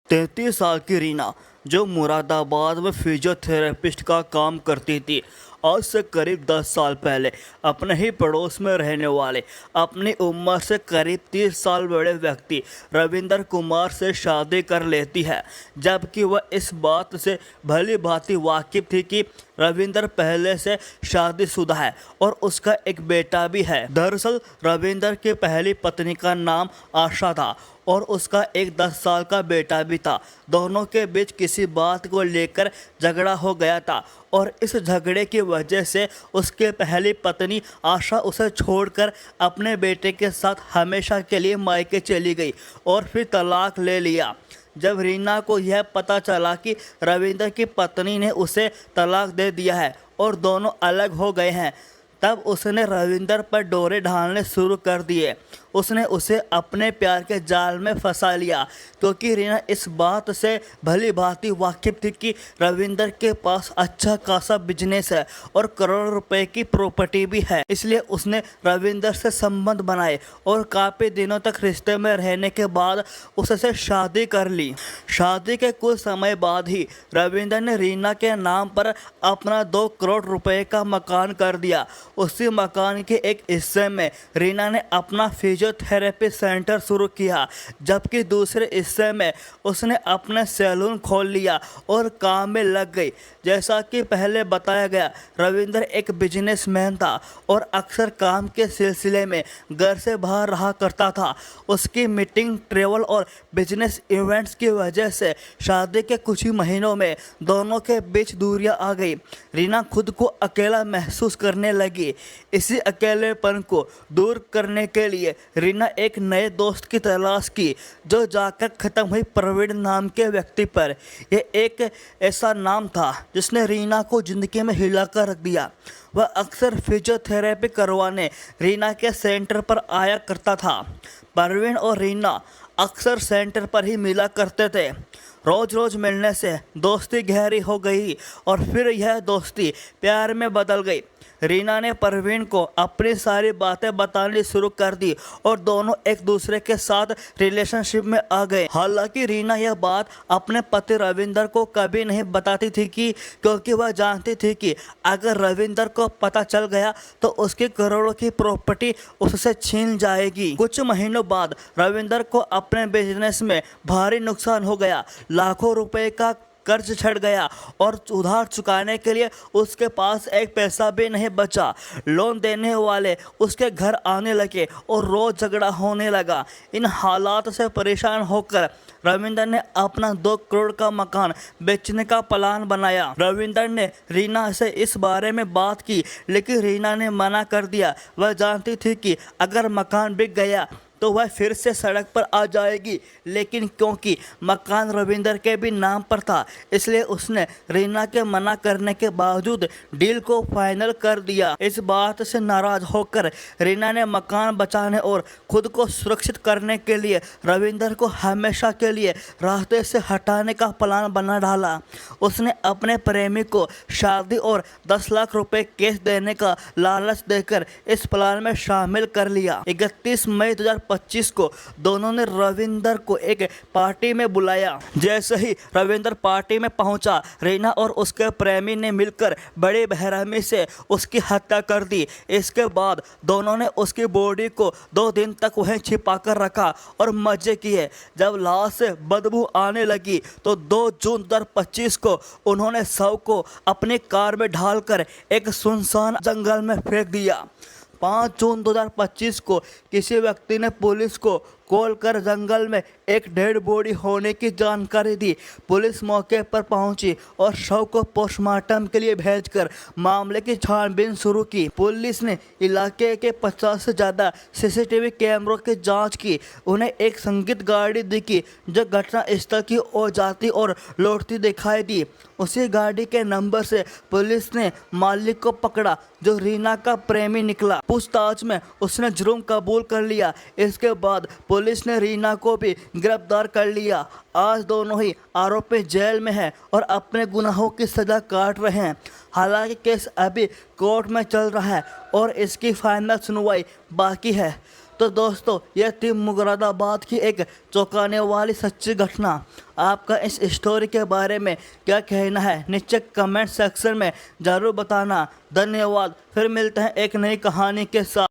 33 साल की रीना, जो मुरादाबाद में फिजियोथेरेपिस्ट का काम करती थी, आज से करीब 10 साल पहले अपने ही पड़ोस में रहने वाले अपनी उम्र से करीब 30 साल बड़े व्यक्ति रविंदर कुमार से शादी कर लेती है। जबकि वह इस बात से भली भांति वाकिफ थी कि रविंदर पहले से शादीशुदा है और उसका एक बेटा भी है। दरअसल रविंदर की पहली पत्नी का नाम आशा था और उसका एक 10 साल का बेटा भी था। दोनों के बीच किसी बात को लेकर झगड़ा हो गया था और इस झगड़े की वजह से उसके पहली पत्नी आशा उसे छोड़कर अपने बेटे के साथ हमेशा के लिए मायके चली गई और फिर तलाक ले लिया। जब रीना को यह पता चला कि रविंदर की पत्नी ने उसे तलाक दे दिया है और दोनों अलग हो गए हैं, तब उसने रविंदर पर डोरे ढालने शुरू कर दिए। उसने उसे अपने प्यार के जाल में फंसा लिया, क्योंकि रीना इस बात से भली भांति वाकिफ थी कि रविंदर के पास अच्छा खासा बिजनेस है और करोड़ों रुपए की प्रॉपर्टी भी है। इसलिए उसने रविंदर से संबंध बनाए और काफ़ी दिनों तक रिश्ते में रहने के बाद उससे शादी कर ली। शादी के कुछ समय बाद ही रविंदर ने रीना के नाम पर अपना 2 करोड़ रुपए का मकान कर दिया। उसी मकान के एक हिस्से में रीना ने अपना फिजियोथेरेपी सेंटर शुरू किया, जबकि दूसरे हिस्से में उसने अपना सैलून खोल लिया और काम में लग गई। जैसा कि पहले बताया गया, रविंदर एक बिजनेसमैन था और अक्सर काम के सिलसिले में घर से बाहर रहा करता था। उसकी मीटिंग, ट्रैवल और बिजनेस इवेंट्स की वजह से शादी के कुछ ही महीनों में दोनों के बीच दूरियां आ गई। रीना खुद को अकेला महसूस करने लगी। इसी अकेलेपन को दूर करने के लिए रीना एक नए दोस्त की तलाश की, जो जाकर ख़त्म हुई प्रवीण नाम के व्यक्ति पर। यह एक ऐसा नाम था जिसने रीना को ज़िंदगी में हिला कर रख दिया। वह अक्सर फिजियोथेरेपी करवाने रीना के सेंटर पर आया करता था। प्रवीण और रीना अक्सर सेंटर पर ही मिला करते थे। रोज़ रोज़ मिलने से दोस्ती गहरी हो गई और फिर यह दोस्ती प्यार में बदल गई। रीना ने प्रवीण को अपनी सारी बातें बतानी शुरू कर दी और दोनों एक दूसरे के साथ रिलेशनशिप में आ गए। हालांकि रीना यह बात अपने पति रविंदर को कभी नहीं बताती थी क्योंकि वह जानती थी कि अगर रविंदर को पता चल गया तो उसकी करोड़ों की प्रॉपर्टी उससे छीन जाएगी। कुछ महीनों बाद रविंदर को अपने बिजनेस में भारी नुकसान हो गया। लाखों रुपए का कर्ज छड़ गया और उधार चुकाने के लिए उसके पास एक पैसा भी नहीं बचा। लोन देने वाले उसके घर आने लगे और रोज झगड़ा होने लगा। इन हालात से परेशान होकर रविंदर ने अपना 2 करोड़ का मकान बेचने का प्लान बनाया। रविंदर ने रीना से इस बारे में बात की, लेकिन रीना ने मना कर दिया। वह जानती थी कि अगर मकान बिक गया तो वह फिर से सड़क पर आ जाएगी, लेकिन क्योंकि मकान रविंदर के भी नाम पर था, इसलिए उसने रीना के मना करने के बावजूद डील को फाइनल कर दिया। इस बात से नाराज होकर रीना ने मकान बचाने और खुद को सुरक्षित करने के लिए रविंदर को हमेशा के लिए रास्ते से हटाने का प्लान बना डाला। उसने अपने प्रेमी को शादी और 10 लाख रुपए कैश देने का लालच देकर इस प्लान में शामिल कर लिया। 31 मई 2025 को दोनों ने रविंदर को एक पार्टी में बुलाया। जैसे ही रविंदर पार्टी में पहुंचा, रीना और उसके प्रेमी ने मिलकर बड़ी बेरहमी से उसकी हत्या कर दी। इसके बाद दोनों ने उसकी बॉडी को 2 दिन तक वहीं छिपा कर रखा और मजे किए। जब लाश से बदबू आने लगी तो 2 जून 2025 को उन्होंने शव को अपनी कार में ढालकर एक सुनसान जंगल में फेंक दिया। 5 जून 2025 को किसी व्यक्ति ने पुलिस को कॉल कर जंगल में एक डेड बॉडी होने की जानकारी दी। पुलिस मौके पर पहुंची और शव को पोस्टमार्टम के लिए भेजकर मामले की छानबीन शुरू की। पुलिस ने इलाके के 50 से ज़्यादा सीसीटीवी कैमरों की जांच की। उन्हें एक संगीत गाड़ी दिखी जो घटनास्थल की ओर जाती और लौटती दिखाई दी। उसी गाड़ी के नंबर से पुलिस ने मालिक को पकड़ा, जो रीना का प्रेमी निकला। पूछताछ में उसने जुर्म कबूल कर लिया। इसके बाद पुलिस ने रीना को भी गिरफ्तार कर लिया। आज दोनों ही आरोपी जेल में हैं और अपने गुनाहों की सज़ा काट रहे हैं। हालांकि केस अभी कोर्ट में चल रहा है और इसकी फाइनल सुनवाई बाकी है। तो दोस्तों यह थी मुरादाबाद की एक चौंकाने वाली सच्ची घटना। आपका इस स्टोरी के बारे में क्या कहना है नीचे कमेंट सेक्शन में ज़रूर बताना। धन्यवाद। फिर मिलते हैं एक नई कहानी के साथ।